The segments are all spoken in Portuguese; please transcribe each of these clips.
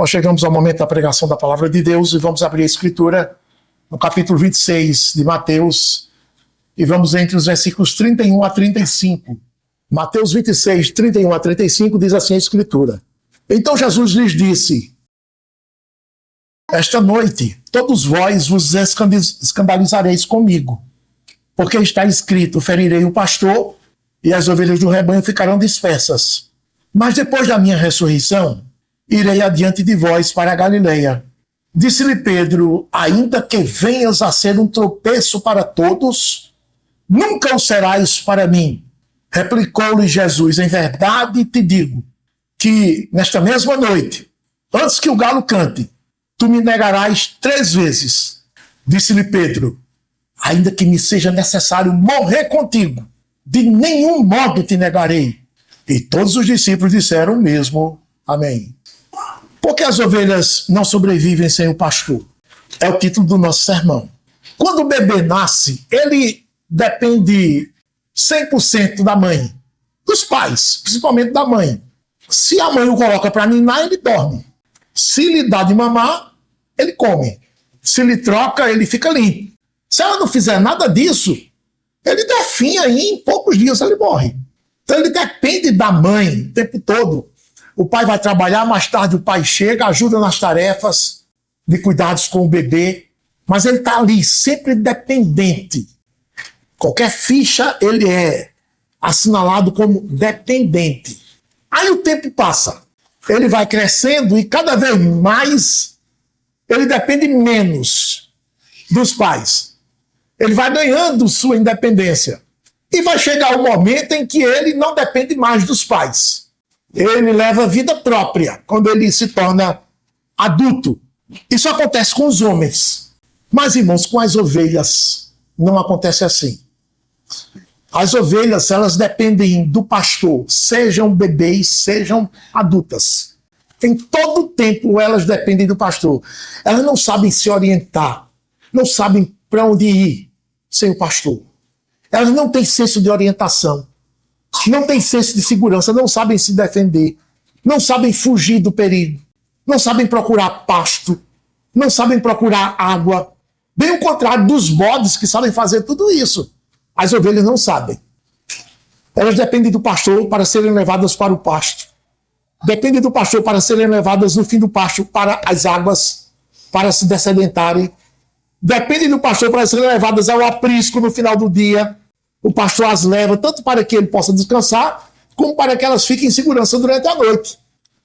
Nós chegamos ao momento da pregação da palavra de Deus e vamos abrir a escritura no capítulo 26 de Mateus e vamos entre os versículos 31 a 35. Mateus 26, 31 a 35 diz assim a escritura. Então Jesus lhes disse: esta noite todos vós vos escandalizareis comigo, porque está escrito, ferirei o pastor e as ovelhas do rebanho ficarão dispersas. Mas depois da minha ressurreição, irei adiante de vós para a Galileia. Disse-lhe Pedro, ainda que venhas a ser um tropeço para todos, nunca o serás para mim. Replicou-lhe Jesus, em verdade te digo, que nesta mesma noite, antes que o galo cante, tu me negarás 3 vezes. Disse-lhe Pedro, ainda que me seja necessário morrer contigo, de nenhum modo te negarei. E todos os discípulos disseram o mesmo. Amém. Por que as ovelhas não sobrevivem sem o pastor? É o título do nosso sermão. Quando o bebê nasce, ele depende 100% da mãe, dos pais, principalmente da mãe. Se a mãe o coloca para ninar, ele dorme. Se lhe dá de mamar, ele come. Se lhe troca, ele fica limpo. Se ela não fizer nada disso, ele definha e em poucos dias ele morre. Então ele depende da mãe o tempo todo. O pai vai trabalhar, mais tarde o pai chega, ajuda nas tarefas de cuidados com o bebê, mas ele está ali, sempre dependente. Qualquer ficha ele é assinalado como dependente. Aí o tempo passa, ele vai crescendo e cada vez mais ele depende menos dos pais. Ele vai ganhando sua independência. E vai chegar o momento em que ele não depende mais dos pais. Ele leva vida própria quando ele se torna adulto. Isso acontece com os homens. Mas, irmãos, com as ovelhas não acontece assim. As ovelhas, elas dependem do pastor, sejam bebês, sejam adultas. Em todo tempo elas dependem do pastor. Elas não sabem se orientar, não sabem para onde ir sem o pastor. Elas não têm senso de orientação, não têm senso de segurança, não sabem se defender, não sabem fugir do perigo, não sabem procurar pasto, não sabem procurar água. Bem o contrário dos bodes que sabem fazer tudo isso. As ovelhas não sabem. Elas dependem do pastor para serem levadas para o pasto. Dependem do pastor para serem levadas no fim do pasto para as águas, para se dessedentarem. Dependem do pastor para serem levadas ao aprisco no final do dia. O pastor as leva tanto para que ele possa descansar, como para que elas fiquem em segurança durante a noite.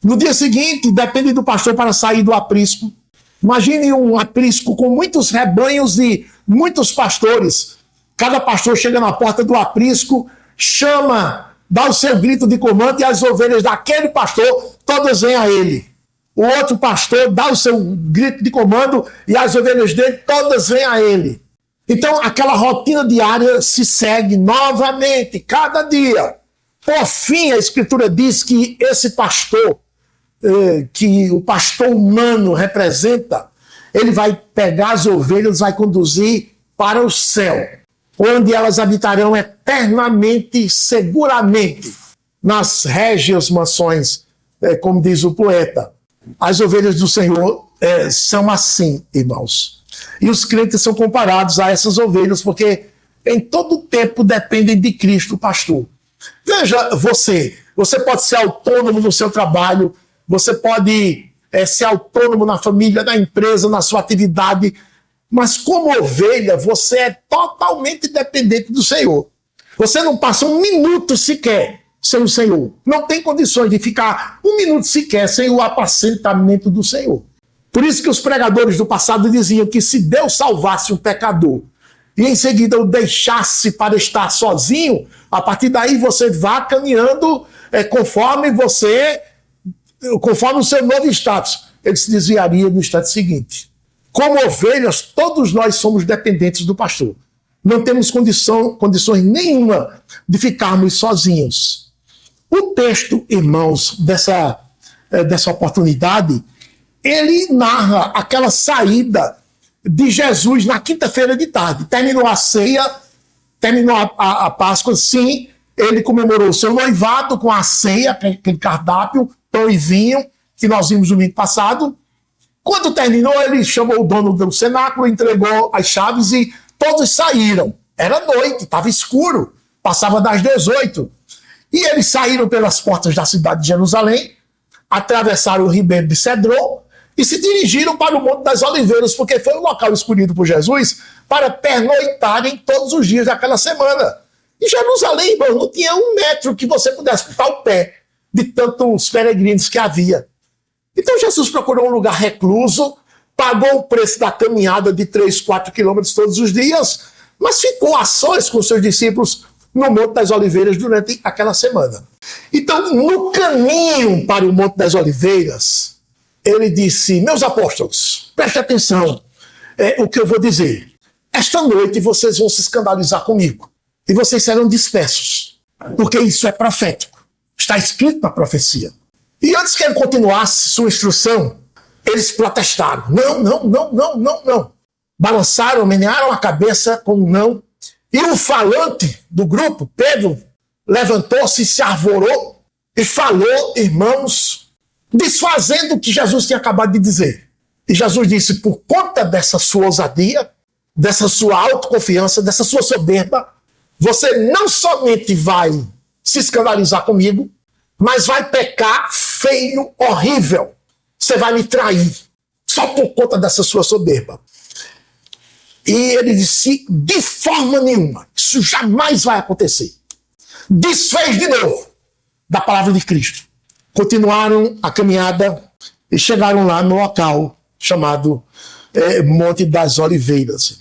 No dia seguinte, dependem do pastor para sair do aprisco. Imagine um aprisco com muitos rebanhos e muitos pastores. Cada pastor chega na porta do aprisco, chama, dá o seu grito de comando e as ovelhas daquele pastor todas vêm a ele. O outro pastor dá o seu grito de comando e as ovelhas dele todas vêm a ele. Então, aquela rotina diária se segue novamente, cada dia. Por fim, a Escritura diz que esse pastor, que o pastor humano representa, ele vai pegar as ovelhas, vai conduzir para o céu, onde elas habitarão eternamente, seguramente, nas régias mansões, como diz o poeta. As ovelhas do Senhor são assim, irmãos. E os crentes são comparados a essas ovelhas, porque em todo tempo dependem de Cristo, pastor. Veja você pode ser autônomo no seu trabalho, você pode ser autônomo na família, na empresa, na sua atividade, mas como ovelha, você é totalmente dependente do Senhor. Você não passa um minuto sequer sem o Senhor. Não tem condições de ficar um minuto sequer sem o apacentamento do Senhor. Por isso que os pregadores do passado diziam que se Deus salvasse um pecador e em seguida o deixasse para estar sozinho, a partir daí você vá caminhando conforme o seu novo status. Ele se desviaria no instante seguinte. Como ovelhas, todos nós somos dependentes do pastor. Não temos condições nenhuma de ficarmos sozinhos. O texto, irmãos, dessa oportunidade, ele narra aquela saída de Jesus na quinta-feira de tarde. Terminou a ceia, terminou a Páscoa, sim, ele comemorou o seu noivado com a ceia, aquele cardápio, pão e vinho, que nós vimos no domingo passado. Quando terminou, ele chamou o dono do cenáculo, entregou as chaves e todos saíram. Era noite, estava escuro, passava das 18. E eles saíram pelas portas da cidade de Jerusalém, atravessaram o ribeiro de Cedron e se dirigiram para o Monte das Oliveiras, porque foi o local escolhido por Jesus para pernoitarem todos os dias daquela semana. Em Jerusalém, irmão, não tinha um metro que você pudesse botar o pé de tantos peregrinos que havia. Então Jesus procurou um lugar recluso, pagou o preço da caminhada de 3, 4 quilômetros todos os dias, mas ficou a sós com seus discípulos no Monte das Oliveiras durante aquela semana. Então, no caminho para o Monte das Oliveiras, ele disse: meus apóstolos, prestem atenção o que eu vou dizer. Esta noite vocês vão se escandalizar comigo e vocês serão dispersos, porque isso é profético, está escrito na profecia. E antes que ele continuasse sua instrução, eles protestaram. Não. Balançaram, menearam a cabeça com um não. E o falante do grupo, Pedro, levantou-se e se arvorou e falou, irmãos, desfazendo o que Jesus tinha acabado de dizer. E Jesus disse: por conta dessa sua ousadia, dessa sua autoconfiança, dessa sua soberba, você não somente vai se escandalizar comigo, mas vai pecar feio, horrível. Você vai me trair, só por conta dessa sua soberba. E ele disse: de forma nenhuma, isso jamais vai acontecer. Desfez de novo da palavra de Cristo. Continuaram a caminhada e chegaram lá no local chamado Monte das Oliveiras.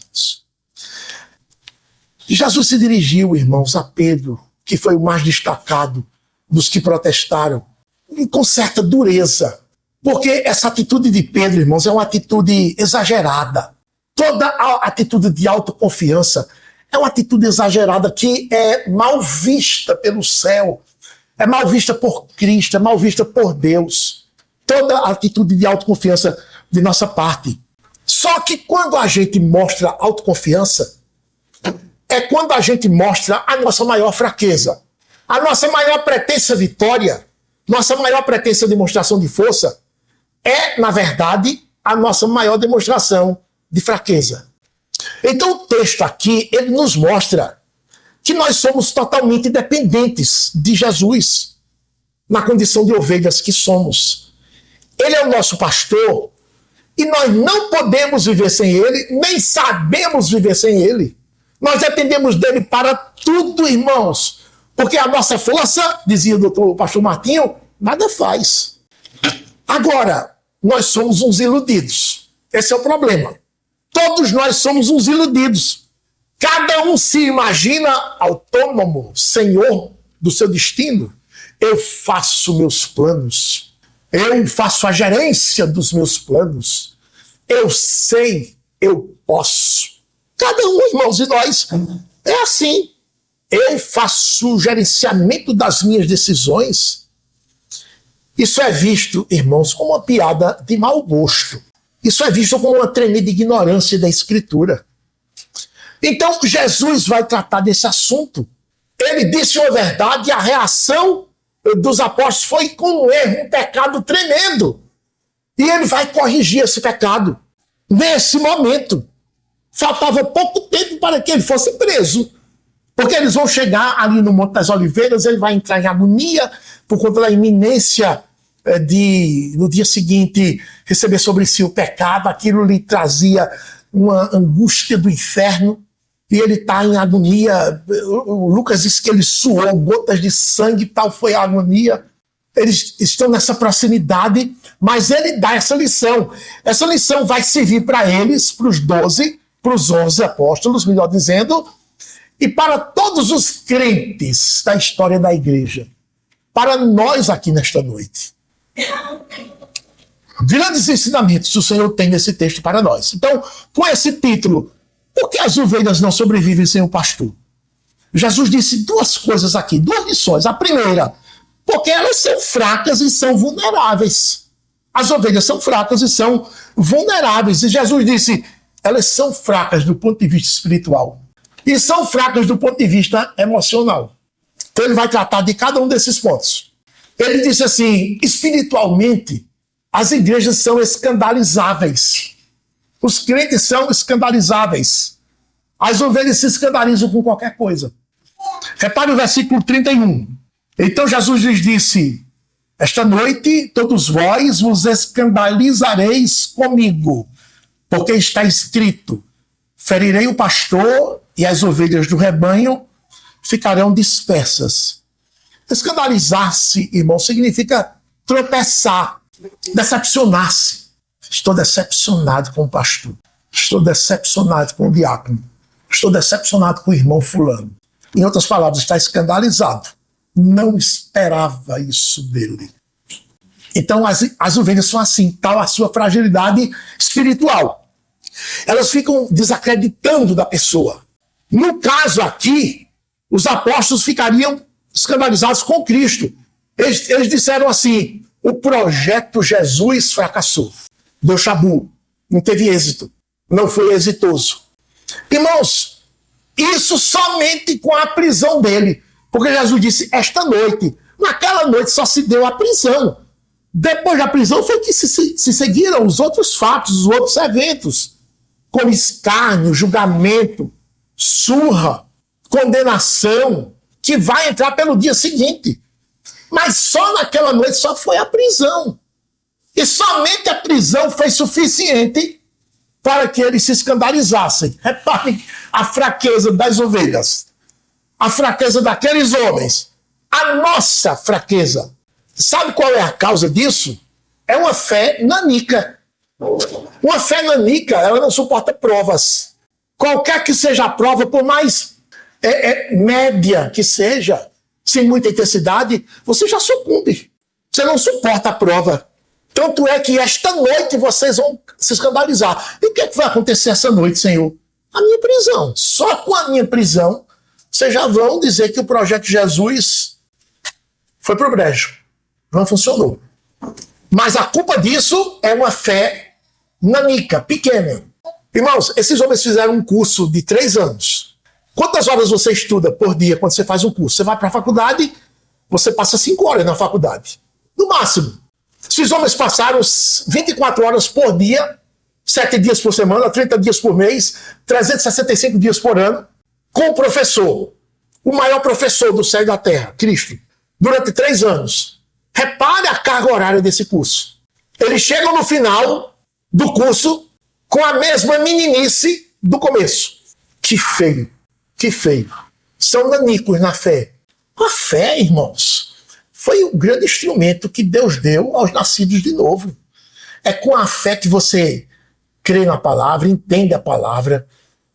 Jesus se dirigiu, irmãos, a Pedro, que foi o mais destacado dos que protestaram, e com certa dureza. Porque essa atitude de Pedro, irmãos, é uma atitude exagerada. Toda a atitude de autoconfiança é uma atitude exagerada que é mal vista pelo céu, é mal vista por Cristo, é mal vista por Deus. Toda a atitude de autoconfiança de nossa parte. Só que quando a gente mostra autoconfiança, é quando a gente mostra a nossa maior fraqueza. A nossa maior pretensa vitória, nossa maior pretensa demonstração de força, é, na verdade, a nossa maior demonstração de fraqueza. Então o texto aqui, ele nos mostra que nós somos totalmente dependentes de Jesus, na condição de ovelhas que somos. Ele é o nosso pastor, e nós não podemos viver sem ele, nem sabemos viver sem ele. Nós dependemos dele para tudo, irmãos, porque a nossa força, dizia o pastor Martinho, nada faz. Agora, nós somos uns iludidos. Esse é o problema. Todos nós somos uns iludidos. Cada um se imagina autônomo, senhor do seu destino. Eu faço meus planos. Eu faço a gerência dos meus planos. Eu sei, eu posso. Cada um, irmãos, de nós é assim. Eu faço o gerenciamento das minhas decisões. Isso é visto, irmãos, como uma piada de mau gosto. Isso é visto como uma tremenda ignorância da Escritura. Então, Jesus vai tratar desse assunto. Ele disse uma verdade e a reação dos apóstolos foi com um erro, um pecado tremendo. E ele vai corrigir esse pecado. Nesse momento, faltava pouco tempo para que ele fosse preso. Porque eles vão chegar ali no Monte das Oliveiras, ele vai entrar em agonia por conta da iminência de, no dia seguinte, receber sobre si o pecado. Aquilo lhe trazia uma angústia do inferno. E ele está em agonia. O Lucas disse que ele suou gotas de sangue, tal foi a agonia. Eles estão nessa proximidade, mas ele dá essa lição. Essa lição vai servir para eles, para os 12, para os 11 apóstolos, melhor dizendo, e para todos os crentes da história da igreja. Para nós aqui nesta noite. Grandes ensinamentos o Senhor tem nesse texto para nós. Então, com esse título, por que as ovelhas não sobrevivem sem o pastor? Jesus disse duas coisas aqui, duas lições. A primeira, porque elas são fracas e são vulneráveis. As ovelhas são fracas e são vulneráveis. E Jesus disse, elas são fracas do ponto de vista espiritual. E são fracas do ponto de vista emocional. Então ele vai tratar de cada um desses pontos. Ele disse assim, espiritualmente, as igrejas são escandalizáveis. Os crentes são escandalizáveis. As ovelhas se escandalizam com qualquer coisa. Repare o versículo 31. Então Jesus lhes disse: esta noite todos vós vos escandalizareis comigo, porque está escrito: ferirei o pastor e as ovelhas do rebanho ficarão dispersas. Escandalizar-se, irmão, significa tropeçar, decepcionar-se. Estou decepcionado com o pastor. Estou decepcionado com o diácono. Estou decepcionado com o irmão fulano. Em outras palavras, está escandalizado. Não esperava isso dele. Então as ovelhas são assim, tal a sua fragilidade espiritual. Elas ficam desacreditando da pessoa. No caso aqui, os apóstolos ficariam escandalizados com Cristo. Eles disseram assim: o projeto Jesus fracassou. Deu chabu, não teve êxito, não foi exitoso. Irmãos, isso somente com a prisão dele. Porque Jesus disse: esta noite. Naquela noite só se deu a prisão. Depois da prisão foi que se seguiram os outros fatos, os outros eventos, como escárnio, julgamento, surra, condenação, que vai entrar pelo dia seguinte. Mas só naquela noite só foi a prisão. E somente a prisão foi suficiente para que eles se escandalizassem. Reparem a fraqueza das ovelhas, a fraqueza daqueles homens, a nossa fraqueza. Sabe qual é a causa disso? É uma fé nanica. Uma fé nanica, ela não suporta provas. Qualquer que seja a prova, por mais média que seja, sem muita intensidade, você já sucumbe. Você não suporta a prova. Tanto é que esta noite vocês vão se escandalizar. E o que é que vai acontecer essa noite, Senhor? A minha prisão. Só com a minha prisão, vocês já vão dizer que o projeto de Jesus foi pro brejo. Não funcionou. Mas a culpa disso é uma fé nanica, pequena. Irmãos, esses homens fizeram um curso de 3 anos. Quantas horas você estuda por dia quando você faz um curso? Você vai para a faculdade, você passa 5 horas na faculdade. No máximo. Esses homens passaram 24 horas por dia, 7 dias por semana, 30 dias por mês, 365 dias por ano, com o professor, o maior professor do céu e da terra, Cristo, durante 3 anos. Repare a carga horária desse curso. Eles chegam no final do curso com a mesma meninice do começo. Que feio, que feio. São nanicos na fé. A fé, irmãos, foi o grande instrumento que Deus deu aos nascidos de novo. É com a fé que você crê na palavra, entende a palavra.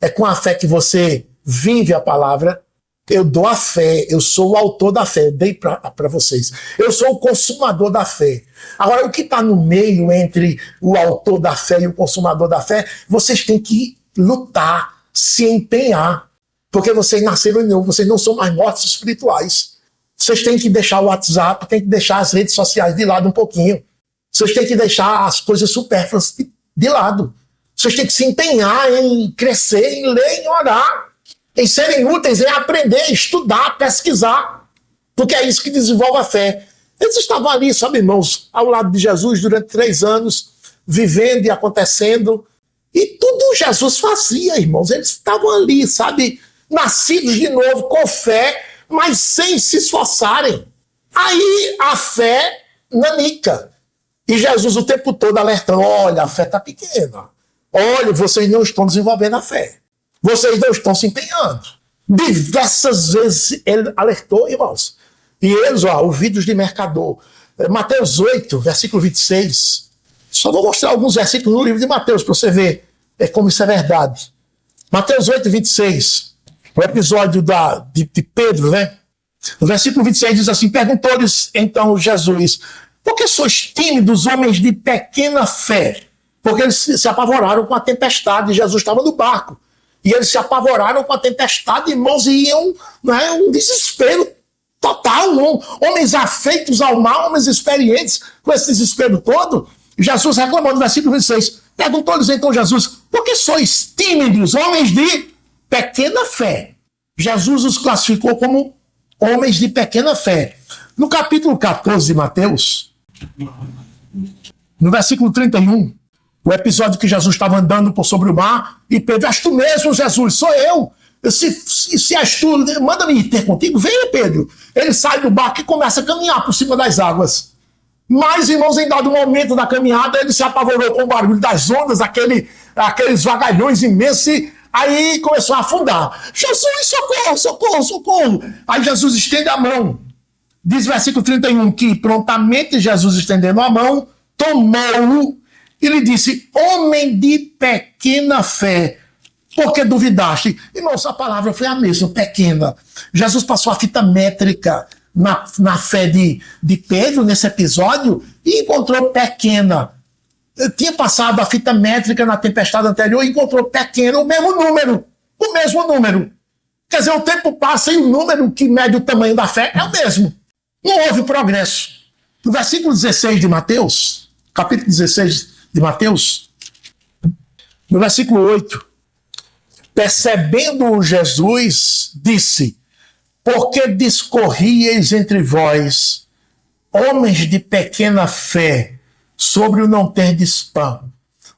É com a fé que você vive a palavra. Eu dou a fé, eu sou o autor da fé, eu dei para vocês. Eu sou o consumador da fé. Agora, o que está no meio entre o autor da fé e o consumador da fé, vocês têm que lutar, se empenhar, porque vocês nasceram de novo, vocês não são mais mortos espirituais. Vocês têm que deixar o WhatsApp, têm que deixar as redes sociais de lado um pouquinho. Vocês têm que deixar as coisas supérfluas de lado. Vocês têm que se empenhar em crescer, em ler, em orar, em serem úteis, em aprender, estudar, pesquisar, porque é isso que desenvolve a fé. Eles estavam ali, sabe, irmãos, ao lado de Jesus durante 3 anos, vivendo e acontecendo, e tudo Jesus fazia, irmãos. Eles estavam ali, sabe, nascidos de novo, com fé, mas sem se esforçarem. Aí a fé nanica. E Jesus o tempo todo alertando: olha, a fé está pequena. Olha, vocês não estão desenvolvendo a fé. Vocês não estão se empenhando. Diversas vezes ele alertou, irmãos. E eles, ouvidos de mercador. Mateus 8, versículo 26. Só vou mostrar alguns versículos no livro de Mateus para você ver como isso é verdade. Mateus 8, 26. O episódio de Pedro, né? No versículo 26 diz assim: perguntou-lhes então Jesus: por que sois tímidos, homens de pequena fé? Porque eles se apavoraram com a tempestade. Jesus estava no barco. E eles se apavoraram com a tempestade, irmãos, e iam, né, um desespero total. Homens afeitos ao mal, homens experientes com esse desespero todo. Jesus reclamou no versículo 26. Perguntou-lhes então Jesus: por que sois tímidos, homens de pequena fé? Jesus os classificou como homens de pequena fé. No capítulo 14 de Mateus, No versículo 31, o episódio que Jesus estava andando por sobre o mar, e Pedro, és tu mesmo, Jesus, sou eu. Se és tu, manda-me ter contigo. Venha, Pedro. Ele sai do barco e começa a caminhar por cima das águas. Mas, irmãos, em dado momento da caminhada, ele se apavorou com o barulho das ondas, aqueles vagalhões imensos, e aí começou a afundar. Jesus, socorro, socorro, socorro. Aí Jesus estende a mão. Diz o versículo 31 que prontamente Jesus, estendendo a mão, tomou-o e lhe disse: homem de pequena fé, por que duvidaste? Irmãos, a palavra foi a mesma, pequena. Jesus passou a fita métrica na fé de Pedro, nesse episódio, e encontrou pequena. Tinha passado a fita métrica na tempestade anterior e encontrou pequena, o mesmo número. Quer dizer, o tempo passa e o número que mede o tamanho da fé é o mesmo. Não houve progresso. No versículo 16 de Mateus, capítulo 16 de Mateus, no versículo 8, percebendo Jesus, disse: por que discorrieis entre vós, homens de pequena fé, sobre o não terdes pão?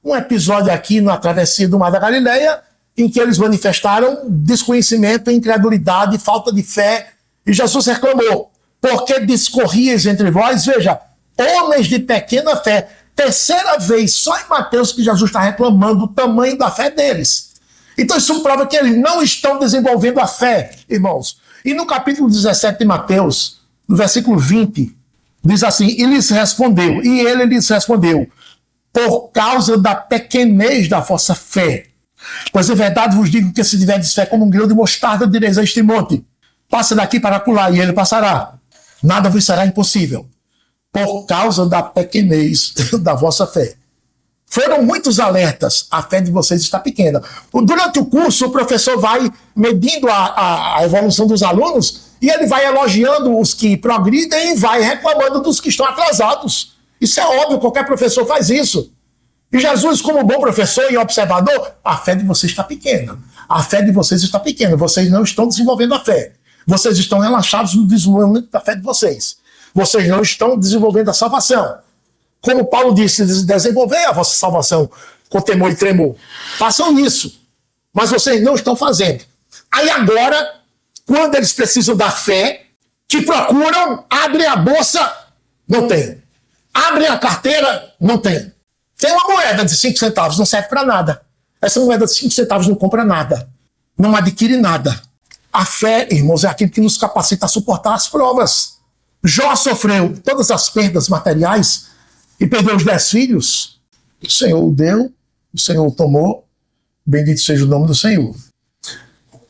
Um episódio aqui na travessia do Mar da Galileia, em que eles manifestaram desconhecimento, incredulidade, falta de fé, e Jesus reclamou: por que discorrieis entre vós? Veja, homens de pequena fé. Terceira vez, só em Mateus, que Jesus está reclamando o tamanho da fé deles. Então isso prova que eles não estão desenvolvendo a fé, irmãos. E no capítulo 17 de Mateus, no versículo 20, diz assim: e ele lhes respondeu, por causa da pequenez da vossa fé. Pois em verdade vos digo que se tiverdes fé como um grão de mostarda, direis a este monte: passa daqui para acolá, e ele passará. Nada vos será impossível, por causa da pequenez da vossa fé. Foram muitos alertas, a fé de vocês está pequena. Durante o curso, o professor vai medindo a evolução dos alunos e ele vai elogiando os que progridem e vai reclamando dos que estão atrasados. Isso é óbvio, qualquer professor faz isso. E Jesus, como bom professor e observador, a fé de vocês está pequena. A fé de vocês está pequena. Vocês não estão desenvolvendo a fé. Vocês estão relaxados no desenvolvimento da fé de vocês. Vocês não estão desenvolvendo a salvação. Como Paulo disse, desenvolver a vossa salvação com temor e tremor. Façam isso. Mas vocês não estão fazendo. Aí agora, quando eles precisam da fé, que procuram, abrem a bolsa, não tem. Abrem a carteira, não tem. Tem uma moeda de 5 centavos, não serve para nada. Essa moeda de 5 centavos não compra nada. Não adquire nada. A fé, irmãos, é aquilo que nos capacita a suportar as provas. Jó sofreu todas as perdas materiais e perdeu os 10 filhos. O Senhor o deu, o Senhor o tomou. Bendito seja o nome do Senhor.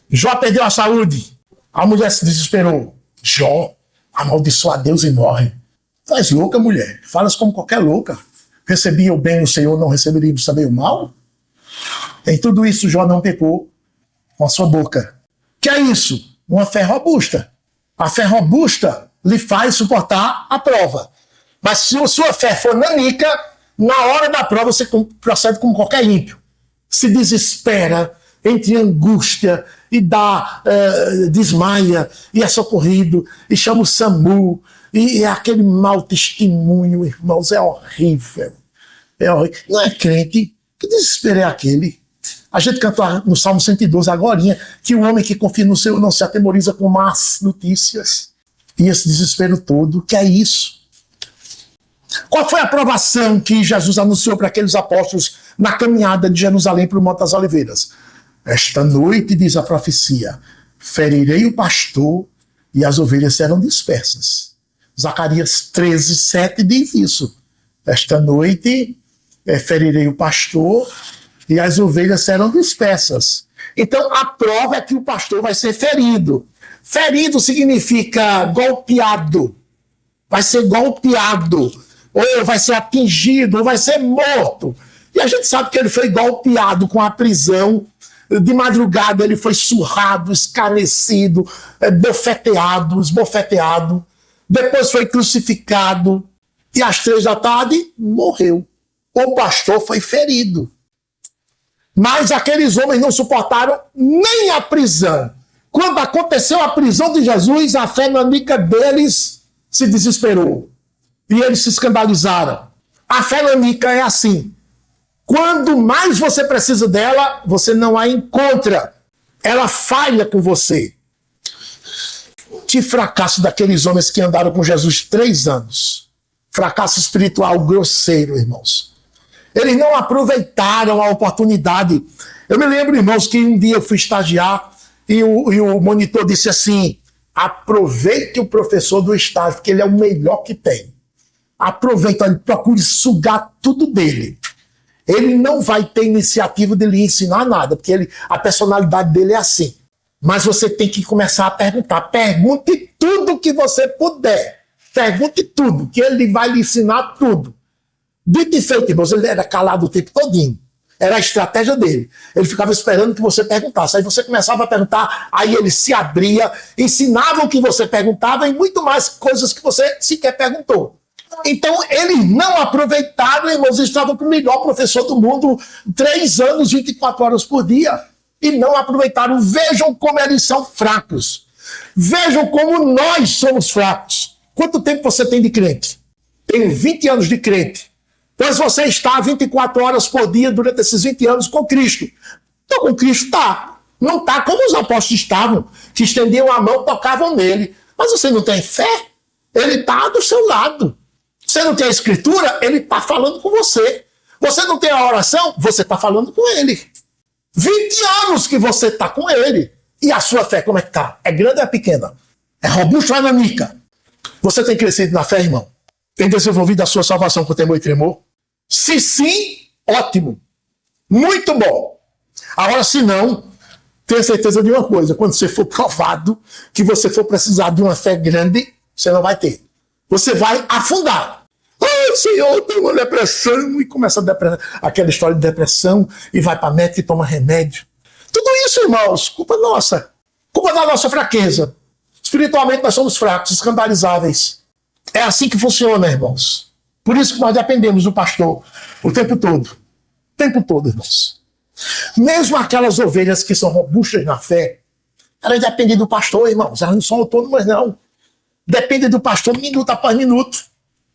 Jó perdeu a saúde. A mulher se desesperou. Jó, amaldiçoa a Deus e morre. Tu és louca, mulher. Falas como qualquer louca. Recebia o bem o Senhor, não receberia também o mal? Em tudo isso, Jó não pecou com a sua boca. Que é isso? Uma fé robusta. A fé robusta lhe faz suportar a prova. Mas se a sua fé for nanica, na hora da prova você procede como qualquer ímpio. Se desespera, entra em angústia e desmaia, e é socorrido, e chama o SAMU, e é aquele mau testemunho, irmãos, é horrível. É horrível. Não é crente? Que desespero é aquele? A gente cantou no Salmo 112 agorinha, que o homem que confia no Senhor não se atemoriza com más notícias. E esse desespero todo, que é isso? Qual foi a aprovação que Jesus anunciou para aqueles apóstolos na caminhada de Jerusalém para o Monte das Oliveiras? Esta noite, diz a profecia, ferirei o pastor e as ovelhas serão dispersas. Zacarias 13, 7 diz isso. Esta noite ferirei o pastor e as ovelhas serão dispersas. Então a prova é que o pastor vai ser ferido. Ferido significa golpeado. Vai ser golpeado. Ou vai ser atingido, ou vai ser morto. E a gente sabe que ele foi golpeado com a prisão. De madrugada ele foi surrado, escarnecido, esbofeteado. Depois foi crucificado. E às 3 da tarde morreu. O pastor foi ferido. Mas aqueles homens não suportaram nem a prisão. Quando aconteceu a prisão de Jesus, a fé nanica deles se desesperou. E eles se escandalizaram. A fé nanica é assim. Quando mais você precisa dela, você não a encontra. Ela falha com você. Que fracasso daqueles homens que andaram com Jesus 3 anos. Fracasso espiritual grosseiro, irmãos. Eles não aproveitaram a oportunidade. Eu me lembro, irmãos, que um dia eu fui estagiar e o monitor disse assim: aproveite o professor do estágio, porque ele é o melhor que tem. Aproveita, ele procure sugar tudo dele. Ele não vai ter iniciativa de lhe ensinar nada, porque a personalidade dele é assim. Mas você tem que começar a perguntar. Pergunte tudo que você puder. Pergunte tudo, que ele vai lhe ensinar tudo. Dito e feito, irmãos, ele era calado o tempo todinho. Era a estratégia dele. Ele ficava esperando que você perguntasse. Aí você começava a perguntar, aí ele se abria, ensinava o que você perguntava e muito mais coisas que você sequer perguntou. Então, eles não aproveitaram, irmãos, estavam com o melhor professor do mundo, 3 anos, 24 horas por dia, e não aproveitaram. Vejam como eles são fracos. Vejam como nós somos fracos. Quanto tempo você tem de crente? Tenho 20 anos de crente. Pois você está 24 horas por dia durante esses 20 anos com Cristo. Então, com Cristo está. Não está como os apóstolos estavam, que estendiam a mão, tocavam nele. Mas você não tem fé? Ele está do seu lado. Você não tem a escritura? Ele está falando com você. Você não tem a oração? Você está falando com ele. 20 anos que você está com ele. E a sua fé, como é que está? É grande ou é pequena? É robusta ou é nanica? Você tem crescido na fé, irmão? Tem desenvolvido a sua salvação com temor e tremor? Se sim, ótimo. Muito bom. Agora, se não, tenha certeza de uma coisa. Quando você for provado que você for precisar de uma fé grande, você não vai ter. Você vai afundar. Ai, Senhor, eu tenho uma depressão. E começa a aquela história de depressão e vai para a médica e toma remédio. Tudo isso, irmãos, culpa nossa. Culpa da nossa fraqueza. Espiritualmente nós somos fracos, escandalizáveis. É assim que funciona, irmãos. Por isso que nós dependemos do pastor o tempo todo. O tempo todo, irmãos. Mesmo aquelas ovelhas que são robustas na fé, elas dependem do pastor, irmãos. Elas não são autônomas, não. Dependem do pastor minuto após minuto.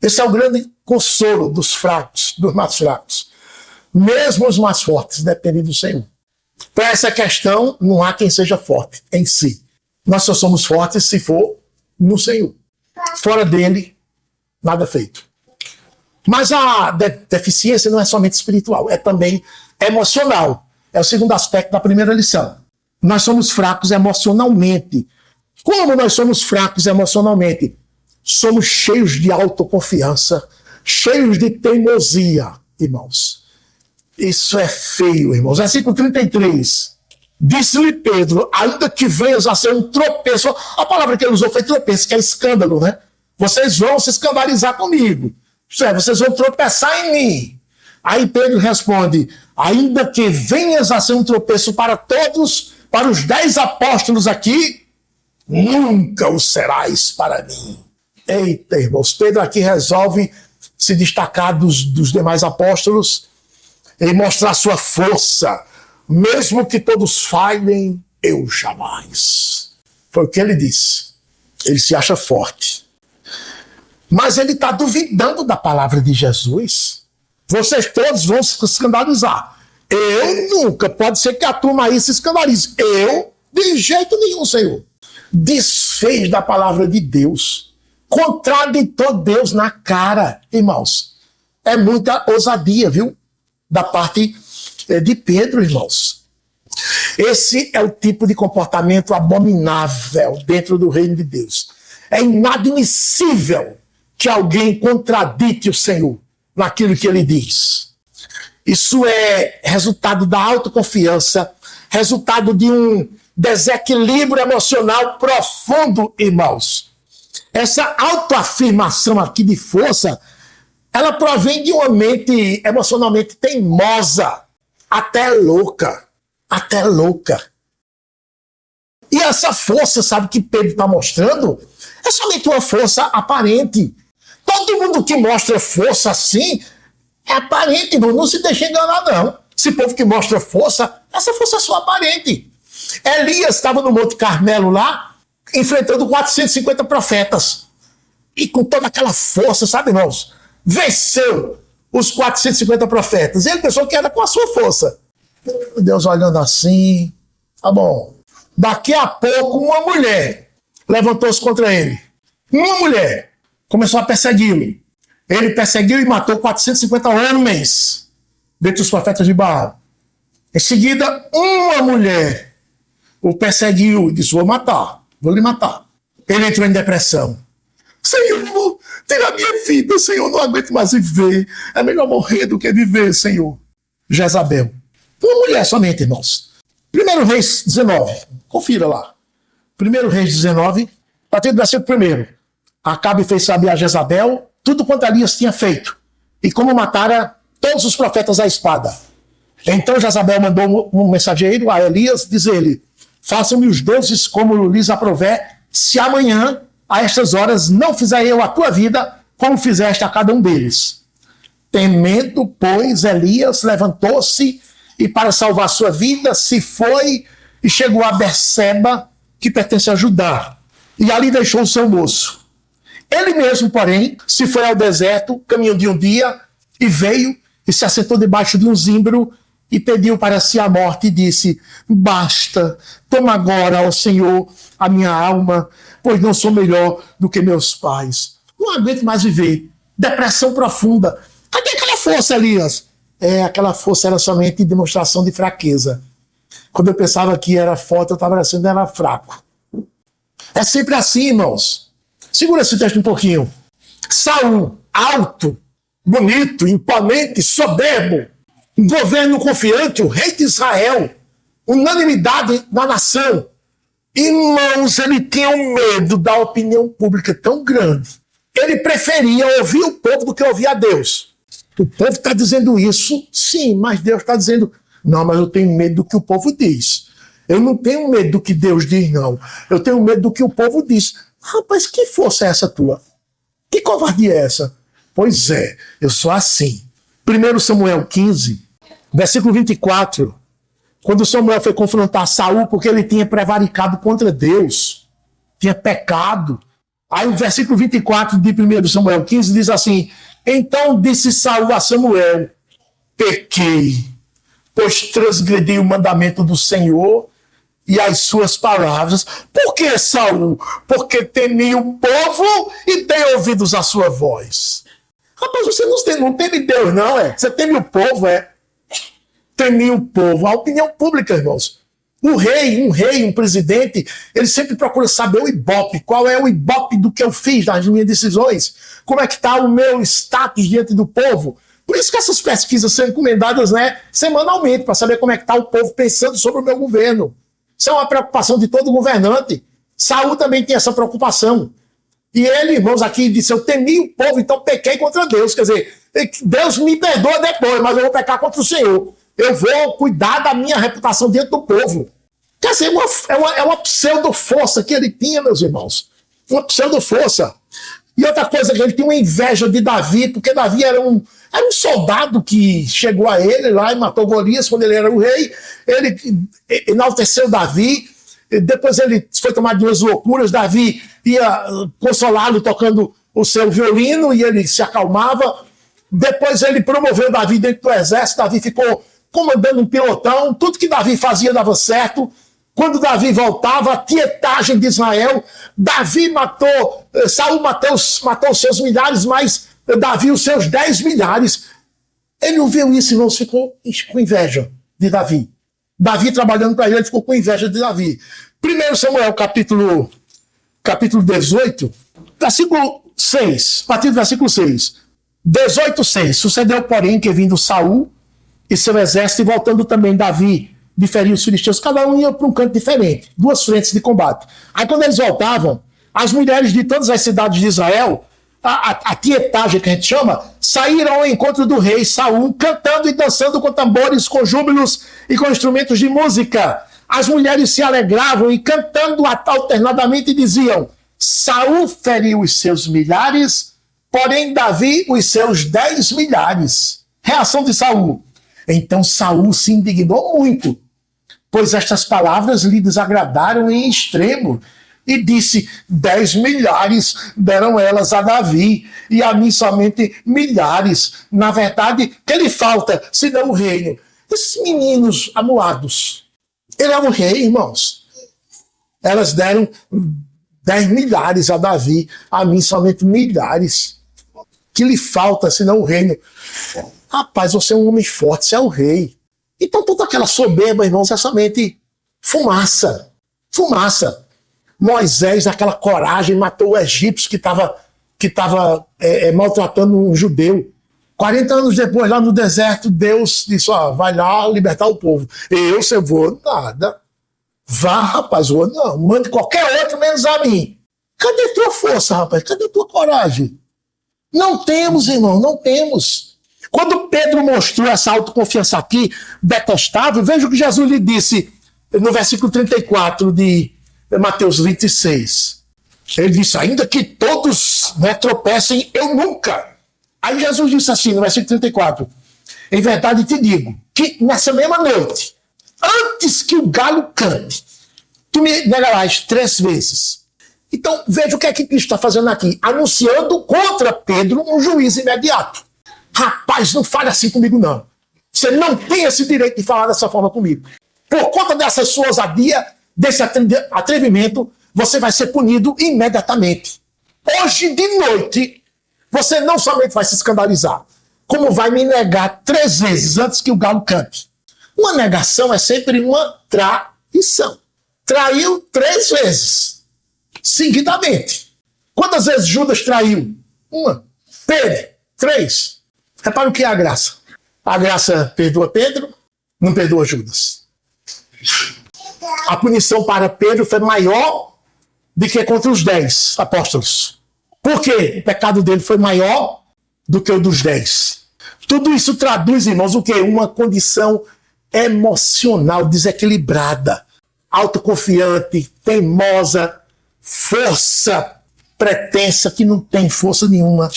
Esse é o grande consolo dos fracos, dos mais fracos. Mesmo os mais fortes dependem do Senhor. Para essa questão, não há quem seja forte em si. Nós só somos fortes se for no Senhor. Fora dele, nada feito. Mas a deficiência não é somente espiritual, é também emocional. É o segundo aspecto da primeira lição. Nós somos fracos emocionalmente. Como nós somos fracos emocionalmente? Somos cheios de autoconfiança, cheios de teimosia, irmãos. Isso é feio, irmãos. Versículo 33. Disse-lhe Pedro, ainda que venhas a ser um tropeço. A palavra que ele usou foi tropeço, que é escândalo, né? Vocês vão se escandalizar comigo. Isto é, vocês vão tropeçar em mim. Aí Pedro responde, ainda que venhas a ser um tropeço para todos, para os 10 apóstolos aqui, nunca o serás para mim. Eita, irmãos, Pedro aqui resolve se destacar dos demais apóstolos e mostrar sua força. Mesmo que todos falhem, eu jamais. Foi o que ele disse. Ele se acha forte. Mas ele está duvidando da palavra de Jesus. Vocês todos vão se escandalizar. Eu nunca. Pode ser que a turma aí se escandalize. Eu, de jeito nenhum, Senhor. Desfez da palavra de Deus. Contraditou Deus na cara, irmãos. É muita ousadia, viu? Da parte de Pedro, irmãos. Esse é o tipo de comportamento abominável dentro do reino de Deus. É inadmissível que alguém contradite o Senhor naquilo que ele diz. Isso é resultado da autoconfiança, resultado de um desequilíbrio emocional profundo, irmãos. Essa autoafirmação aqui de força, ela provém de uma mente emocionalmente teimosa, até louca. Até louca. E essa força, sabe, que Pedro está mostrando, é somente uma força aparente. Todo mundo que mostra força assim, é aparente, não se deixe enganar, não. Esse povo que mostra força, essa força é só aparente. Elias estava no Monte Carmelo lá, enfrentando 450 profetas. E com toda aquela força, sabe, irmãos? Venceu os 450 profetas. Ele pensou que era com a sua força. Deus olhando assim, tá bom. Daqui a pouco, uma mulher levantou-se contra ele. Uma mulher começou a persegui-lo. Ele perseguiu e matou 450 homens dentre os profetas de Baal. Em seguida, uma mulher o perseguiu e disse: vou lhe matar. Ele entrou em depressão. Senhor, tira a minha vida, Senhor, não aguento mais viver. É melhor morrer do que viver, Senhor. Jezabel. Uma mulher somente, irmãos. 1 Reis 19, confira lá. 1 Reis 19, a partir do versículo 1. Acabe fez saber a Jezabel tudo quanto Elias tinha feito, e como matara todos os profetas à espada. Então Jezabel mandou um mensageiro a Elias, dizer-lhe: façam-me os deuses como lhes aprouver, se amanhã, a estas horas, não fizer eu a tua vida, como fizeste a cada um deles. Temendo, pois, Elias levantou-se e, para salvar sua vida, se foi e chegou a Berseba, que pertence a Judá, e ali deixou o seu moço. Ele mesmo, porém, se foi ao deserto, caminho de um dia, e veio e se assentou debaixo de um zimbro e pediu para si a morte e disse: basta, toma agora, ó Senhor, a minha alma, pois não sou melhor do que meus pais. Não aguento mais viver. Depressão profunda. Cadê aquela força, Elias? Aquela força era somente demonstração de fraqueza. Quando eu pensava que era forte, eu estava sendo era fraco. É sempre assim, irmãos. Segura esse texto um pouquinho. Saul, alto, bonito, imponente, soberbo, um governo confiante, o rei de Israel, unanimidade na nação. Irmãos, ele tinha um medo da opinião pública tão grande. Ele preferia ouvir o povo do que ouvir a Deus. O povo está dizendo isso, sim, mas Deus está dizendo: não, mas eu tenho medo do que o povo diz. Eu não tenho medo do que Deus diz, não. Eu tenho medo do que o povo diz. Rapaz, que força é essa tua? Que covardia é essa? Pois é, eu sou assim. 1 Samuel 15, versículo 24, quando Samuel foi confrontar Saul porque ele tinha prevaricado contra Deus, tinha pecado. Aí o versículo 24 de 1 Samuel 15 diz assim: então disse Saul a Samuel: pequei, pois transgredi o mandamento do Senhor e as suas palavras. Por que, Saul? Porque temi o povo e dei ouvidos à sua voz. Rapaz, você não teme Deus, não, é? Você teme o povo, é? Teme o povo. A opinião pública, irmãos. Um presidente, ele sempre procura saber o ibope. Qual é o ibope do que eu fiz nas minhas decisões? Como é que está o meu status diante do povo? Por isso que essas pesquisas são encomendadas, né, semanalmente, para saber como é que está o povo pensando sobre o meu governo. Isso é uma preocupação de todo governante. Saul também tem essa preocupação. E ele, irmãos, aqui disse: eu temi o povo, então pequei contra Deus. Quer dizer, Deus me perdoa depois, mas eu vou pecar contra o Senhor. Eu vou cuidar da minha reputação diante do povo. Quer dizer, é uma pseudo-força que ele tinha, meus irmãos. Uma pseudo-força. E outra coisa, que ele tinha uma inveja de Davi, porque Davi era um soldado que chegou a ele lá e matou Golias quando ele era o rei. Ele enalteceu Davi. Depois ele foi tomado de umas loucuras. Davi ia consolá-lo tocando o seu violino e ele se acalmava. Depois ele promoveu Davi dentro do exército. Davi ficou comandando um pilotão. Tudo que Davi fazia dava certo. Quando Davi voltava, a tietagem de Israel, Saul matou os seus milhares, mas Davi os seus 10 milhares. Ele não viu isso, irmãos, ficou com inveja de Davi. Davi trabalhando para ele ficou com inveja de Davi. 1 Samuel, capítulo 18, versículo 6, a partir do versículo 6. 18:6. Sucedeu, porém, que vindo Saul e seu exército, e voltando também Davi, de ferir os filisteus, cada um ia para um canto diferente, duas frentes de combate. Aí quando eles voltavam, as mulheres de todas as cidades de Israel, a tietagem que a gente chama, saíram ao encontro do rei Saul, cantando e dançando com tambores, com júbilos e com instrumentos de música. As mulheres se alegravam e cantando alternadamente diziam: Saul feriu os seus milhares, porém Davi os seus 10 milhares. Reação de Saul: então Saul se indignou muito, pois estas palavras lhe desagradaram em extremo, E disse: 10 milhares deram elas a Davi, e a mim somente milhares. Na verdade, que lhe falta, senão o reino? Esses meninos amuados, ele é um rei, irmãos. Elas deram 10 milhares a Davi, a mim somente milhares. Que lhe falta, senão o reino? Rapaz, você é um homem forte, você é o rei. Então toda aquela soberba, irmãos, é somente fumaça. Fumaça. Moisés, naquela coragem, matou o egípcio que estava maltratando um judeu. 40 anos depois, lá no deserto, Deus disse: vai lá libertar o povo. Eu vou, nada. Vá, rapaz, vou, não. Mande qualquer outro menos a mim. Cadê tua força, rapaz? Cadê tua coragem? Não temos, irmão, não temos. Quando Pedro mostrou essa autoconfiança aqui, detestável, veja o que Jesus lhe disse no versículo 34 de Mateus 26. Ele disse: ainda que todos tropecem, eu nunca. Aí Jesus disse assim, no versículo 34, em verdade te digo, que nessa mesma noite, antes que o galo cante, tu me negarás 3 vezes. Então, veja o que é que Cristo está fazendo aqui, anunciando contra Pedro um juízo imediato. Rapaz, não fale assim comigo, não. Você não tem esse direito de falar dessa forma comigo. Por conta dessa sua ousadia, desse atrevimento, você vai ser punido imediatamente. Hoje de noite, você não somente vai se escandalizar, como vai me negar 3 vezes antes que o galo cante. Uma negação é sempre uma traição. Traiu 3 vezes, seguidamente. Quantas vezes Judas traiu? 1. Pedro, 3. Repara o que é a graça. A graça perdoa Pedro, não perdoa Judas. A punição para Pedro foi maior do que contra os 10 apóstolos. Por quê? O pecado dele foi maior do que o dos 10. Tudo isso traduz, irmãos, o quê? Uma condição emocional desequilibrada, autoconfiante, teimosa, força pretensa que não tem força nenhuma,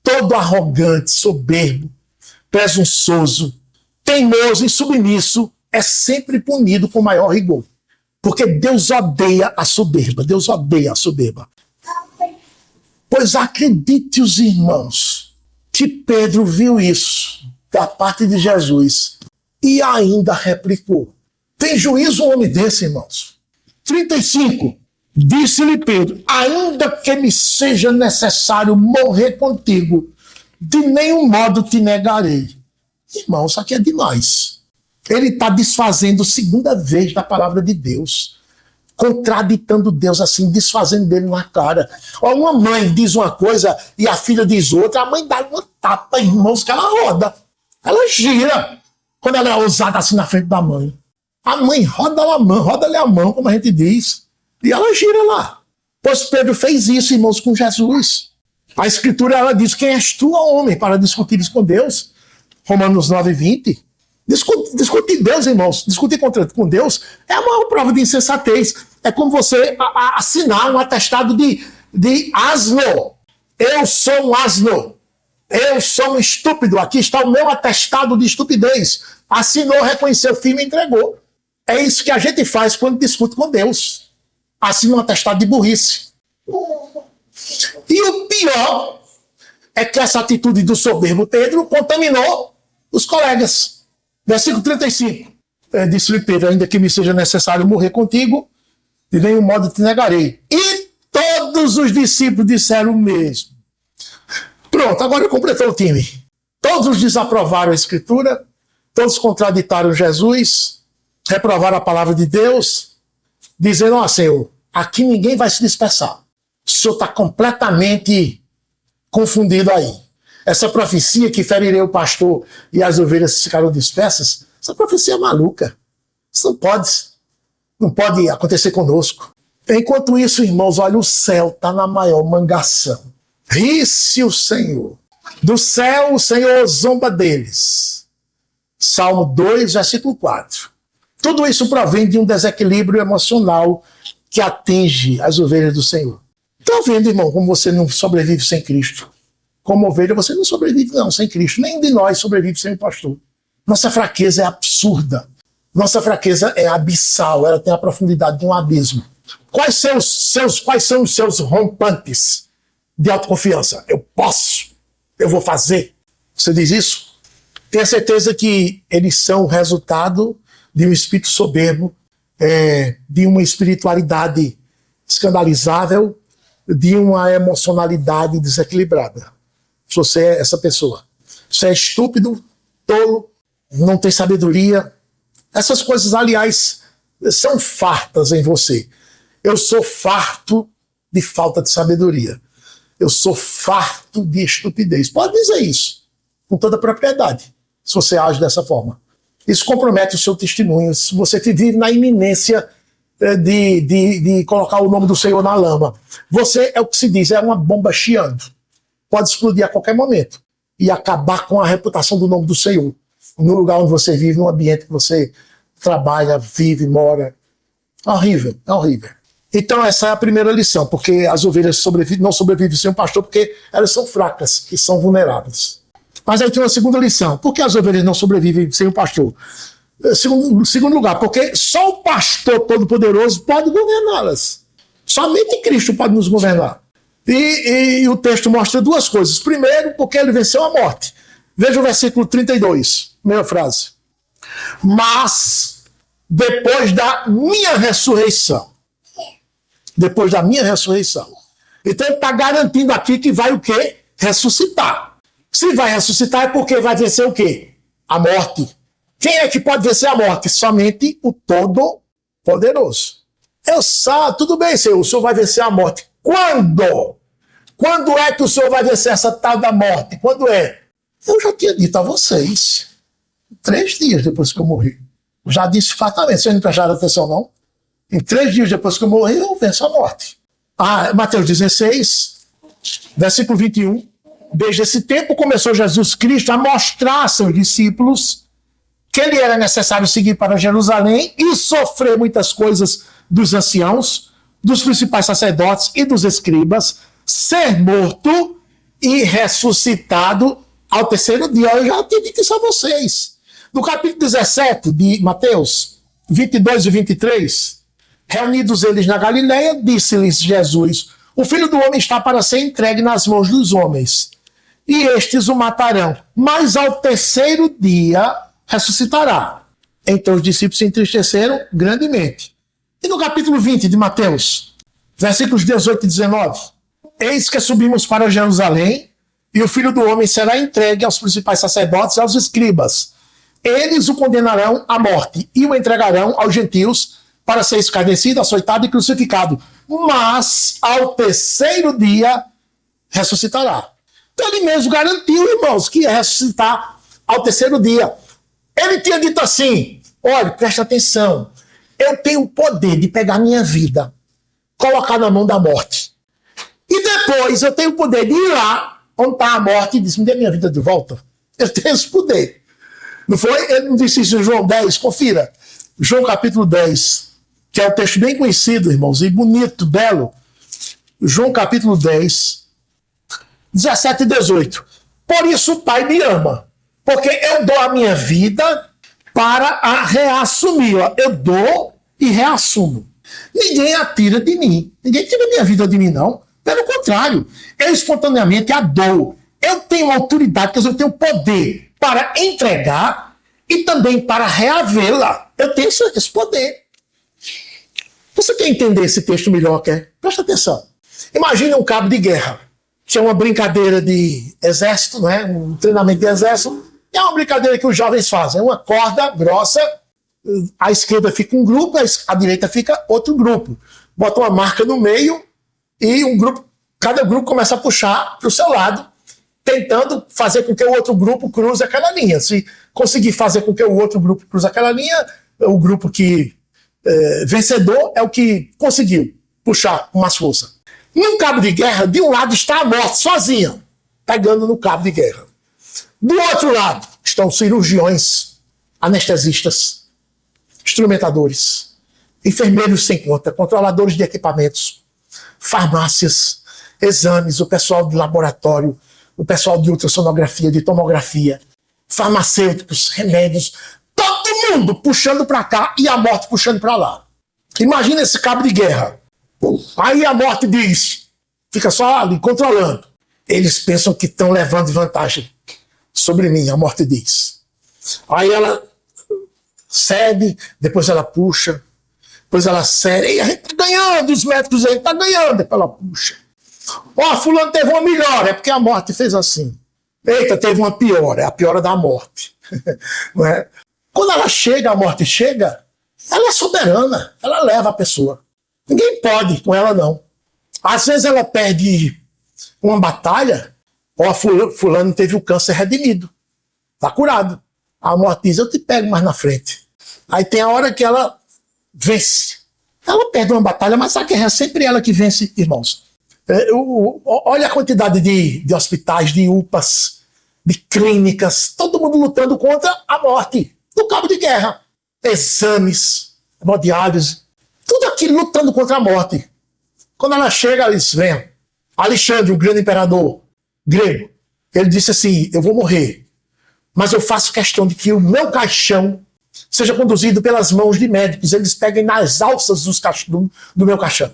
todo arrogante, soberbo, presunçoso, teimoso e submisso é sempre punido com maior rigor. Porque Deus odeia a soberba. Deus odeia a soberba. Pois acredite, os irmãos, que Pedro viu isso da parte de Jesus e ainda replicou. Tem juízo um homem desse, irmãos? 35. Disse-lhe Pedro: ainda que me seja necessário morrer contigo, de nenhum modo te negarei. Irmão, isso aqui é demais. Ele está desfazendo 2ª vez da palavra de Deus, contraditando Deus assim, desfazendo dele na cara. Ó, uma mãe diz uma coisa e a filha diz outra, a mãe dá uma tapa, irmãos, que ela roda. Ela gira quando ela é ousada assim na frente da mãe. A mãe roda-lhe a mão, como a gente diz, e ela gira lá. Pois Pedro fez isso, irmãos, com Jesus. A Escritura, ela diz: quem és tu, homem, para discutir isso com Deus? Romanos 9:20. Discutir Deus, irmãos, discutir com Deus é a maior prova de insensatez. É como você assinar um atestado de asno. Eu sou um asno. Eu sou um estúpido. Aqui está o meu atestado de estupidez. Assinou, reconheceu, firme e entregou. É isso que a gente faz quando discute com Deus. Assina um atestado de burrice. E o pior é que essa atitude do soberbo Pedro contaminou os colegas. Versículo 35. Disse-lhe Pedro: ainda que me seja necessário morrer contigo, de nenhum modo te negarei. E todos os discípulos disseram o mesmo. Pronto, agora completou o time. Todos desaprovaram a Escritura, todos contraditaram Jesus, reprovaram a palavra de Deus, dizendo: ó, Senhor, aqui ninguém vai se dispersar. O Senhor está completamente confundido aí. Essa profecia que ferirei o pastor e as ovelhas ficaram dispersas, essa profecia é maluca. Isso não pode acontecer conosco. Enquanto isso, irmãos, olha, o céu está na maior mangação. Ri-se o Senhor. Do céu o Senhor zomba deles. Salmo 2, versículo 4. Tudo isso provém de um desequilíbrio emocional que atinge as ovelhas do Senhor. Está vendo, irmão, como você não sobrevive sem Cristo? Como ovelha, você não sobrevive não, sem Cristo. Nem de nós sobrevive sem o pastor. Nossa fraqueza é absurda. Nossa fraqueza é abissal. Ela tem a profundidade de um abismo. Quais são os seus rompantes de autoconfiança? Eu posso, eu vou fazer. Você diz isso? Tenha certeza que eles são o resultado de um espírito soberbo, de uma espiritualidade escandalizável, de uma emocionalidade desequilibrada. Se você é essa pessoa. Você é estúpido, tolo, não tem sabedoria. Essas coisas, aliás, são fartas em você. Eu sou farto de falta de sabedoria. Eu sou farto de estupidez. Pode dizer isso, com toda propriedade, se você age dessa forma. Isso compromete o seu testemunho. Se você vive na iminência de colocar o nome do Senhor na lama. Você, é o que se diz, é uma bomba chiando. Pode explodir a qualquer momento e acabar com a reputação do nome do Senhor. No lugar onde você vive, no ambiente que você trabalha, vive, mora. É horrível, é horrível. Então essa é a primeira lição, porque as ovelhas não sobrevivem sem um pastor, porque elas são fracas e são vulneráveis. Mas aí tem uma segunda lição. Por que as ovelhas não sobrevivem sem um pastor? Segundo lugar, porque só o pastor todo-poderoso pode governá-las. Somente Cristo pode nos governar. E o texto mostra duas coisas. Primeiro, porque ele venceu a morte. Veja o versículo 32, primeira frase. Mas, depois da minha ressurreição. Depois da minha ressurreição. Então ele está garantindo aqui que vai o quê? Ressuscitar. Se vai ressuscitar é porque vai vencer o quê? A morte. Quem é que pode vencer a morte? Somente o Todo-Poderoso. Eu sei, tudo bem, Senhor, o Senhor vai vencer a morte. Quando? Quando é que o Senhor vai vencer essa tal da morte? Quando é? Eu já tinha dito a vocês, 3 dias depois que eu morri. Eu já disse fatalmente, vocês não prestaram atenção não? Em 3 dias depois que eu morri, eu venço a morte. Mateus 16, versículo 21. Desde esse tempo começou Jesus Cristo a mostrar a seus discípulos que ele era necessário seguir para Jerusalém e sofrer muitas coisas dos anciãos, dos principais sacerdotes e dos escribas, ser morto e ressuscitado ao 3º dia. Eu já tinha dito isso a vocês. No capítulo 17 de Mateus, 22 e 23, reunidos eles na Galileia, disse-lhes Jesus: o Filho do Homem está para ser entregue nas mãos dos homens, e estes o matarão, mas ao 3º dia ressuscitará. Então os discípulos se entristeceram grandemente. E no capítulo 20 de Mateus, versículos 18 e 19, eis que subimos para Jerusalém, e o Filho do Homem será entregue aos principais sacerdotes e aos escribas. Eles o condenarão à morte e o entregarão aos gentios para ser escarnecido, açoitado e crucificado. Mas ao 3º dia ressuscitará. Então ele mesmo garantiu, irmãos, que ia ressuscitar ao 3º dia. Ele tinha dito assim: olha, presta atenção, eu tenho o poder de pegar minha vida, colocar na mão da morte. E depois eu tenho o poder de ir lá onde está a morte e dizer: me dê minha vida de volta. Eu tenho esse poder. Não foi? Ele não disse isso em João 10, confira. João capítulo 10, que é um texto bem conhecido, irmãos, e bonito, belo. João capítulo 10, 17 e 18. Por isso o Pai me ama, porque eu dou a minha vida para a reassumi-la. Eu dou e reassumo. Ninguém a tira de mim. Ninguém tira a minha vida de mim, não. Pelo contrário, eu espontaneamente a dou. Eu tenho autoridade, quer dizer, eu tenho poder para entregar e também para reavê-la. Eu tenho esse poder. Você quer entender esse texto melhor, quer? Presta atenção. Imagine um cabo de guerra. Tinha uma brincadeira de exército, não é? Um treinamento de exército. É uma brincadeira que os jovens fazem. Uma corda grossa, à esquerda fica um grupo, à direita fica outro grupo. Bota uma marca no meio e cada grupo começa a puxar para o seu lado, tentando fazer com que o outro grupo cruze aquela linha. Se conseguir fazer com que o outro grupo cruze aquela linha, o grupo que vencedor é o que conseguiu puxar com mais força. Num cabo de guerra, de um lado está a morte sozinha, pegando no cabo de guerra. Do outro lado estão cirurgiões, anestesistas, instrumentadores, enfermeiros sem conta, controladores de equipamentos, farmácias, exames, o pessoal de laboratório, o pessoal de ultrassonografia, de tomografia, farmacêuticos, remédios, todo mundo puxando para cá e a morte puxando para lá. Imagina esse cabo de guerra. Aí a morte diz, fica só ali controlando. Eles pensam que estão levando vantagem sobre mim, a morte diz. Aí ela cede, depois ela puxa, depois ela cede. E a gente tá ganhando, os médicos aí tá ganhando, depois ela puxa. Ó, fulano teve uma melhora, é porque a morte fez assim. Eita, teve uma piora, é a piora da morte. Não é? Quando ela chega, a morte chega, ela é soberana, ela leva a pessoa. Ninguém pode com ela, não. Às vezes ela perde uma batalha, ó, fulano teve o câncer redimido, tá curado. A morte diz, eu te pego mais na frente. Aí tem a hora que ela vence. Ela perde uma batalha, mas a guerra é sempre ela que vence, irmãos. Olha a quantidade de hospitais, de UPAs, de clínicas, todo mundo lutando contra a morte, no cabo de guerra. Exames, hemodiálise, tudo aquilo lutando contra a morte. Quando ela chega, eles vêm. Alexandre, o grande imperador grego, ele disse assim, eu vou morrer, mas eu faço questão de que o meu caixão seja conduzido pelas mãos de médicos, eles peguem nas alças do meu caixão.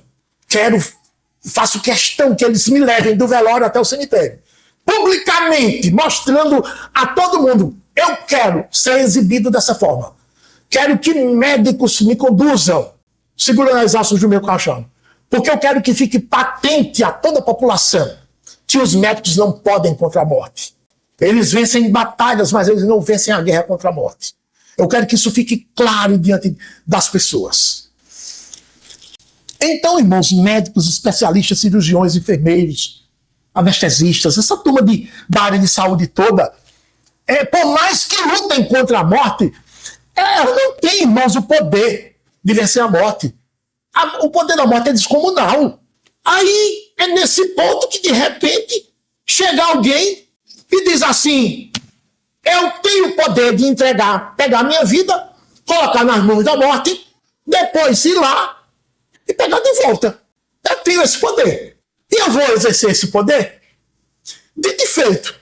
Faço questão que eles me levem do velório até o cemitério, publicamente, mostrando a todo mundo, eu quero ser exibido dessa forma. Quero que médicos me conduzam, segurando as alças do meu caixão. Porque eu quero que fique patente a toda a população que os médicos não podem contra a morte. Eles vencem batalhas, mas eles não vencem a guerra contra a morte. Eu quero que isso fique claro diante das pessoas. Então, irmãos, médicos, especialistas, cirurgiões, enfermeiros, anestesistas, essa turma da área de saúde toda, por mais que lutem contra a morte, ela não tem, irmãos, o poder de vencer a morte. O poder da morte é descomunal. Aí é nesse ponto que, de repente, chega alguém e diz assim, eu tenho o poder de pegar a minha vida, colocar nas mãos da morte, depois ir lá e pegar de volta. Eu tenho esse poder. E eu vou exercer esse poder? Dito e feito.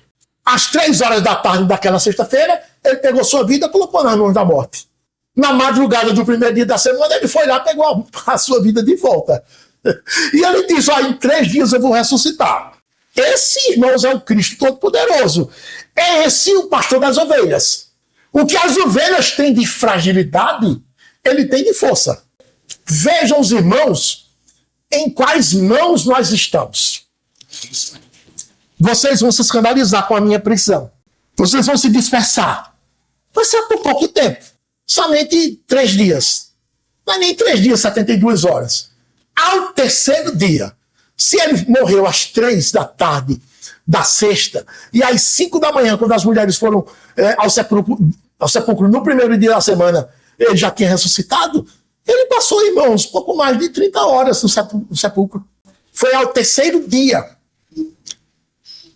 Às 3 horas da tarde daquela sexta-feira, ele pegou sua vida e colocou nas mãos da morte. Na madrugada do primeiro dia da semana, ele foi lá e pegou a sua vida de volta. E ele diz, em 3 dias eu vou ressuscitar. Esse, irmãos, é o Cristo Todo-Poderoso. É esse o pastor das ovelhas. O que as ovelhas têm de fragilidade, ele tem de força. Vejam os irmãos em quais mãos nós estamos. Vocês vão se escandalizar com a minha prisão. Vocês vão se dispersar. Vai ser por pouco tempo. Somente 3 dias. Não é nem 3 dias, 72 horas. Ao terceiro dia, se ele morreu às 3 da tarde da sexta, e às 5 da manhã, quando as mulheres foram ao sepulcro no primeiro dia da semana, ele já tinha ressuscitado, ele passou, irmãos, pouco mais de 30 horas no sepulcro. Foi ao terceiro dia.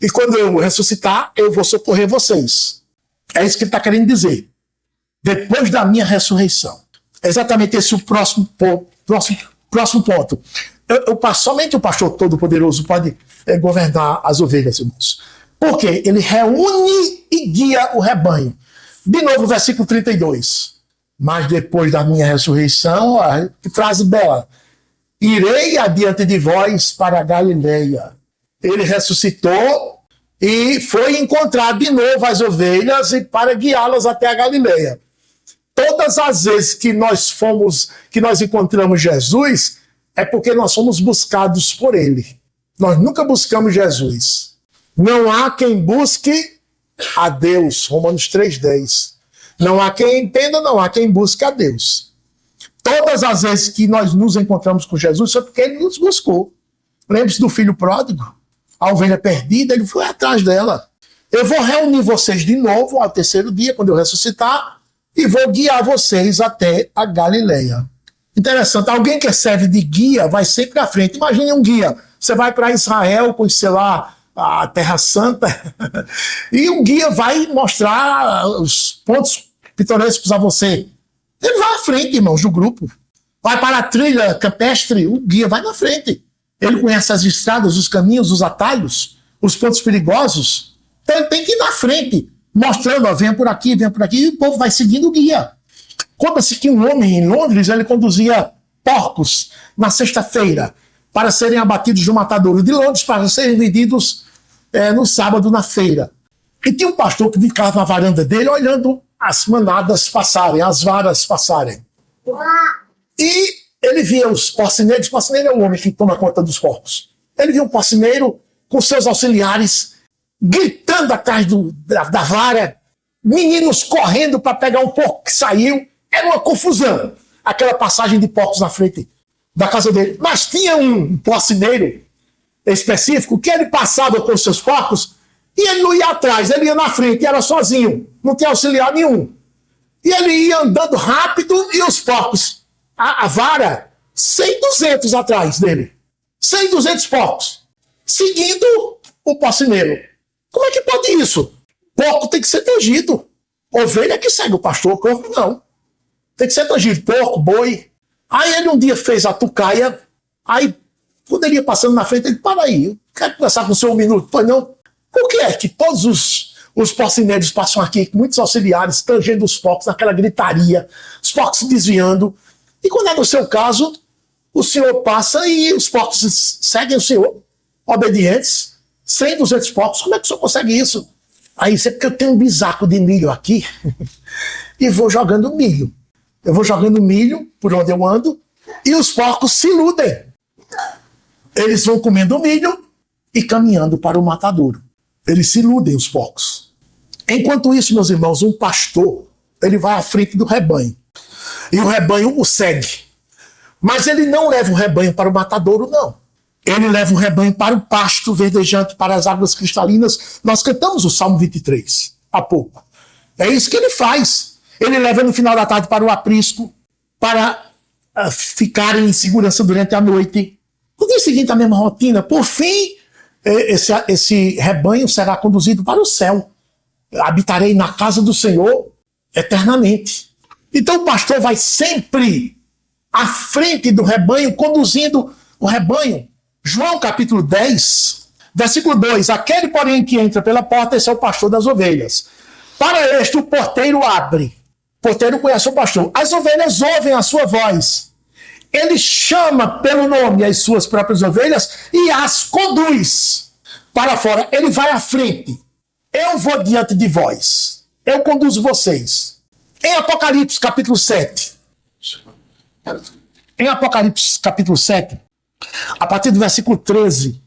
E quando eu ressuscitar, eu vou socorrer vocês. É isso que ele está querendo dizer. Depois da minha ressurreição. É exatamente esse o próximo ponto. Somente o pastor Todo-Poderoso pode governar as ovelhas, irmãos. Porque ele reúne e guia o rebanho. De novo, versículo 32. Mas depois da minha ressurreição, que frase bela. Irei adiante de vós para a Galileia. Ele ressuscitou e foi encontrar de novo as ovelhas e para guiá-las até a Galileia. Todas as vezes que nós encontramos Jesus, é porque nós somos buscados por ele. Nós nunca buscamos Jesus. Não há quem busque a Deus. Romanos 3,10. Não há quem entenda, não há quem busque a Deus. Todas as vezes que nós nos encontramos com Jesus, foi porque ele nos buscou. Lembre-se do filho pródigo. A ovelha perdida, ele foi atrás dela. Eu vou reunir vocês de novo ao terceiro dia, quando eu ressuscitar, e vou guiar vocês até a Galileia. Interessante, alguém que serve de guia vai sempre à frente. Imagine um guia. Você vai para Israel, conhecer lá a Terra Santa, e um guia vai mostrar os pontos pitorescos a você. Ele vai à frente, irmãos, do grupo. Vai para a trilha campestre, o guia vai na frente. Ele conhece as estradas, os caminhos, os atalhos, os pontos perigosos. Então ele tem que ir na frente, mostrando, venha por aqui, e o povo vai seguindo o guia. Conta-se que um homem em Londres, ele conduzia porcos na sexta-feira para serem abatidos no matadouro de Londres para serem vendidos no sábado na feira. E tinha um pastor que ficava na varanda dele olhando as manadas passarem, as varas passarem. E ele via os porcineiros. Porcineiro é o homem que toma conta dos porcos. Ele via um porcineiro com seus auxiliares gritando atrás da vara, meninos correndo para pegar um porco que saiu. Era uma confusão, aquela passagem de porcos na frente da casa dele. Mas tinha um porcineiro específico que ele passava com os seus porcos e ele não ia atrás, ele ia na frente, era sozinho, não tinha auxiliar nenhum. E ele ia andando rápido e os porcos, a vara, 100, 200 atrás dele. 100, 200 porcos, seguindo o porcineiro. Como é que pode isso? Porco tem que ser tangido. Ovelha que segue o pastor, porco não. Tem que ser tangido. Porco, boi. Aí ele um dia fez a tucaia, aí quando ele ia passando na frente, ele, para aí, eu quero conversar com o senhor um minuto. Pois não. Por que é que todos os porcineiros passam aqui, com muitos auxiliares, tangendo os porcos, naquela gritaria, os porcos se desviando, e quando é no seu caso, o senhor passa e os porcos seguem o senhor, obedientes, 100, 200 porcos, como é que o senhor consegue isso? Aí isso é porque eu tenho um bisaco de milho aqui e vou jogando milho. Eu vou jogando milho por onde eu ando e os porcos se iludem. Eles vão comendo milho e caminhando para o matadouro. Eles se iludem, os porcos. Enquanto isso, meus irmãos, um pastor, ele vai à frente do rebanho. E o rebanho o segue. Mas ele não leva o rebanho para o matadouro, não. Ele leva o rebanho para o pasto verdejante, para as águas cristalinas. Nós cantamos o Salmo 23 há pouco. É isso que ele faz. Ele leva no final da tarde para o aprisco, para ficarem em segurança durante a noite. No dia seguinte, a mesma rotina. Por fim, esse rebanho será conduzido para o céu. Habitarei na casa do Senhor eternamente. Então o pastor vai sempre à frente do rebanho, conduzindo o rebanho. João capítulo 10, versículo 2. Aquele, porém, que entra pela porta, esse é o pastor das ovelhas. Para este, o porteiro abre. O porteiro conhece o pastor. As ovelhas ouvem a sua voz. Ele chama pelo nome as suas próprias ovelhas e as conduz para fora. Ele vai à frente. Eu vou diante de vós. Eu conduzo vocês. Em Apocalipse capítulo 7. Em Apocalipse capítulo 7, a partir do versículo 13,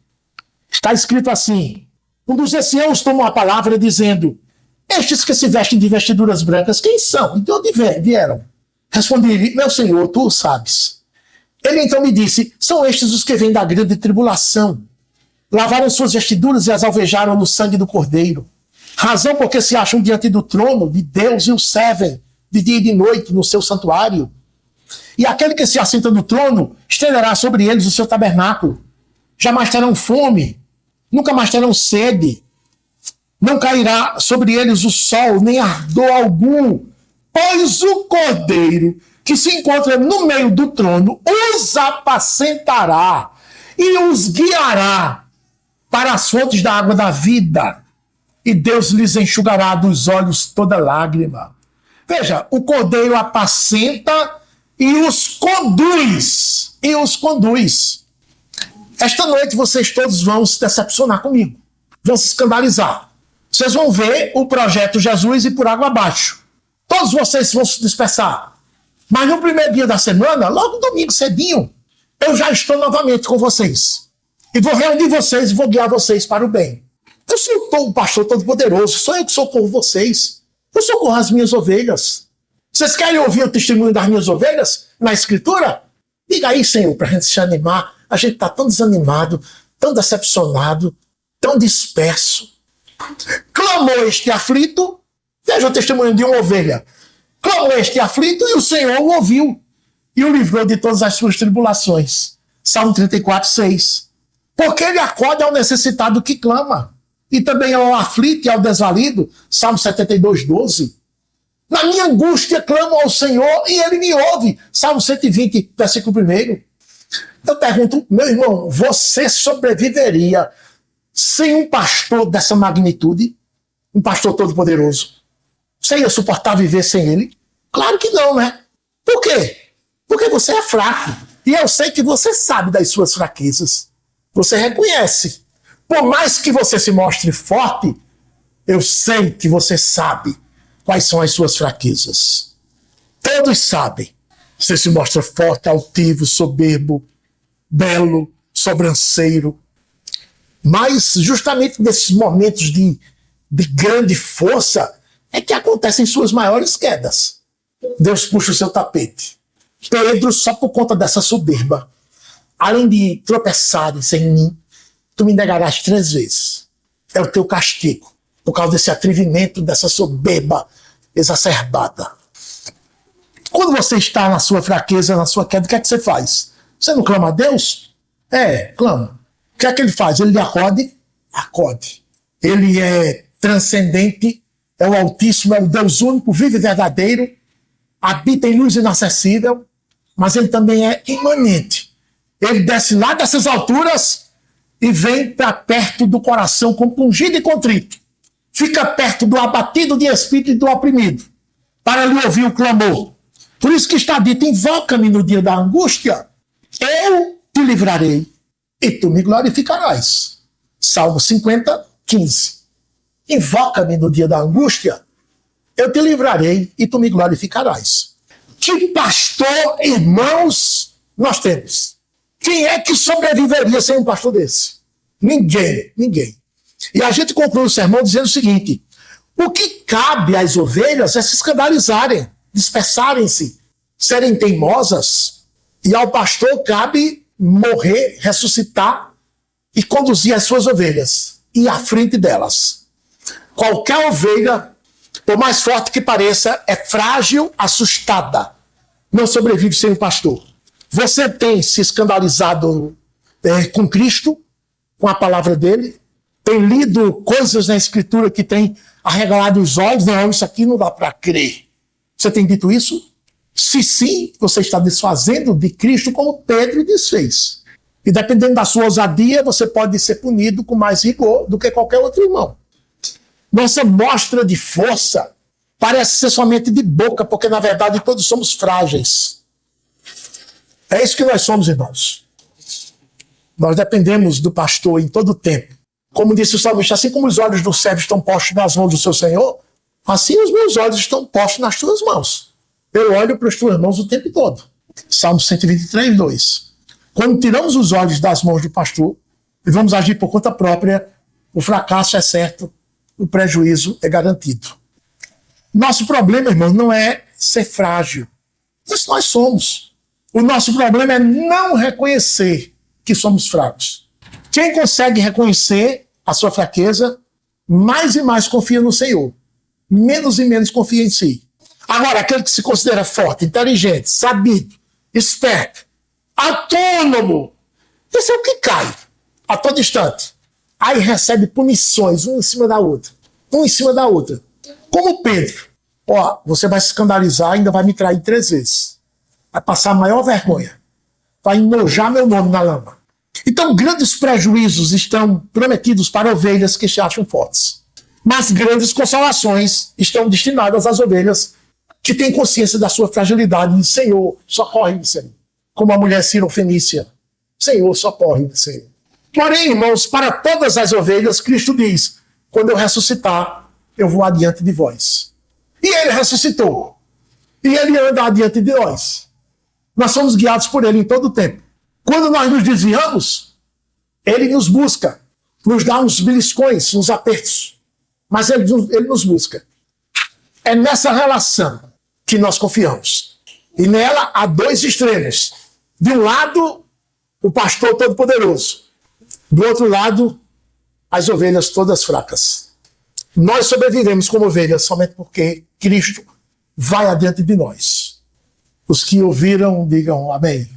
está escrito assim: um dos anciãos tomou a palavra dizendo: estes que se vestem de vestiduras brancas, quem são? E de onde vieram? Respondi-lhe: meu senhor, tu o sabes. Ele então me disse: são estes os que vêm da grande tribulação. Lavaram suas vestiduras e as alvejaram no sangue do Cordeiro. Razão porque se acham diante do trono de Deus e o servem de dia e de noite no seu santuário. E aquele que se assenta no trono estenderá sobre eles o seu tabernáculo. Jamais terão fome, nunca mais terão sede. Não cairá sobre eles o sol, nem ardor algum, pois o Cordeiro que se encontra no meio do trono os apacentará e os guiará para as fontes da água da vida, e Deus lhes enxugará dos olhos toda lágrima. Veja, o Cordeiro apacenta e os conduz. E os conduz. Esta noite vocês todos vão se decepcionar comigo. Vão se escandalizar. Vocês vão ver o projeto Jesus e por água abaixo. Todos vocês vão se dispersar. Mas no primeiro dia da semana, logo domingo cedinho, eu já estou novamente com vocês. E vou reunir vocês e vou guiar vocês para o bem. Eu sou o pastor todo-poderoso. Sou eu que socorro vocês. Eu socorro as minhas ovelhas. Vocês querem ouvir o testemunho das minhas ovelhas na Escritura? Diga aí, Senhor, para a gente se animar. A gente está tão desanimado, tão decepcionado, tão disperso. Clamou este aflito. Veja o testemunho de uma ovelha. Clamou este aflito e o Senhor o ouviu e o livrou de todas as suas tribulações. Salmo 34, 6. Porque ele acode ao necessitado que clama. E também ao aflito e ao desvalido. Salmo 72, 12. Na minha angústia clamo ao Senhor e ele me ouve. Salmo 120, versículo 1. Eu pergunto, meu irmão, você sobreviveria sem um pastor dessa magnitude? Um pastor todo-poderoso? Você ia suportar viver sem ele? Claro que não, né? Por quê? Porque você é fraco. E eu sei que você sabe das suas fraquezas. Você reconhece. Por mais que você se mostre forte, eu sei que você sabe quais são as suas fraquezas. Todos sabem. Você se mostra forte, altivo, soberbo, belo, sobranceiro. Mas justamente nesses momentos de grande força é que acontecem suas maiores quedas. Deus puxa o seu tapete. Pedro, só por conta dessa soberba, além de tropeçares em mim, tu me negarás 3 vezes. É o teu castigo, por causa desse atrevimento, dessa soberba exacerbada. Quando você está na sua fraqueza, na sua queda, o que é que você faz? Você não clama a Deus? Clama. O que é que ele faz? Ele lhe acode? Acode. Ele é transcendente, é o Altíssimo, é o Deus único, vivo e verdadeiro, habita em luz inacessível, mas ele também é imanente. Ele desce lá dessas alturas e vem para perto do coração compungido e contrito. Fica perto do abatido de espírito e do oprimido, para lhe ouvir o clamor. Por isso que está dito, invoca-me no dia da angústia, eu te livrarei e tu me glorificarás. Salmo 50, 15. Invoca-me no dia da angústia, eu te livrarei e tu me glorificarás. Que pastor, irmãos, nós temos? Quem é que sobreviveria sem um pastor desse? Ninguém, ninguém. E a gente conclui o sermão dizendo o seguinte: o que cabe às ovelhas é se escandalizarem, dispersarem-se, serem teimosas, e ao pastor cabe morrer, ressuscitar e conduzir as suas ovelhas, ir à frente delas. Qualquer ovelha, por mais forte que pareça, é frágil, assustada. Não sobrevive sem o pastor. Você tem se escandalizado com Cristo, com a palavra dele? Tem lido coisas na Escritura que tem arregalado os olhos? Não, isso aqui não dá para crer. Você tem dito isso? Se sim, você está desfazendo de Cristo como Pedro desfez. E dependendo da sua ousadia, você pode ser punido com mais rigor do que qualquer outro irmão. Nossa mostra de força parece ser somente de boca, porque na verdade todos somos frágeis. É isso que nós somos, irmãos. Nós dependemos do pastor em todo o tempo. Como disse o salmista, assim como os olhos do servo estão postos nas mãos do seu Senhor, assim os meus olhos estão postos nas tuas mãos. Eu olho para as tuas mãos o tempo todo. Salmo 123, 2. Quando tiramos os olhos das mãos do pastor e vamos agir por conta própria, o fracasso é certo, o prejuízo é garantido. Nosso problema, irmão, não é ser frágil. Isso nós somos. O nosso problema é não reconhecer que somos fracos. Quem consegue reconhecer a sua fraqueza, mais e mais confia no Senhor. Menos e menos confia em si. Agora, aquele que se considera forte, inteligente, sabido, esperto, autônomo, esse é o que cai a todo instante. Aí recebe punições, uma em cima da outra. Uma em cima da outra. Como Pedro. Você vai se escandalizar, ainda vai me trair 3 vezes. Vai passar a maior vergonha. Vai enojar meu nome na lama. Então, grandes prejuízos estão prometidos para ovelhas que se acham fortes. Mas grandes consolações estão destinadas às ovelhas que têm consciência da sua fragilidade. Senhor, socorre-me, Senhor. Como a mulher Cirofenícia. Senhor, socorre-me, Senhor. Porém, irmãos, para todas as ovelhas, Cristo diz: quando eu ressuscitar, eu vou adiante de vós. E ele ressuscitou. E ele anda adiante de nós. Nós somos guiados por ele em todo o tempo. Quando nós nos desviamos, ele nos busca, nos dá uns beliscões, uns apertos. Mas ele nos busca. É nessa relação que nós confiamos. E nela há 2 extremos. De um lado, o pastor todo-poderoso. Do outro lado, as ovelhas todas fracas. Nós sobrevivemos como ovelhas somente porque Cristo vai adiante de nós. Os que ouviram, digam amém.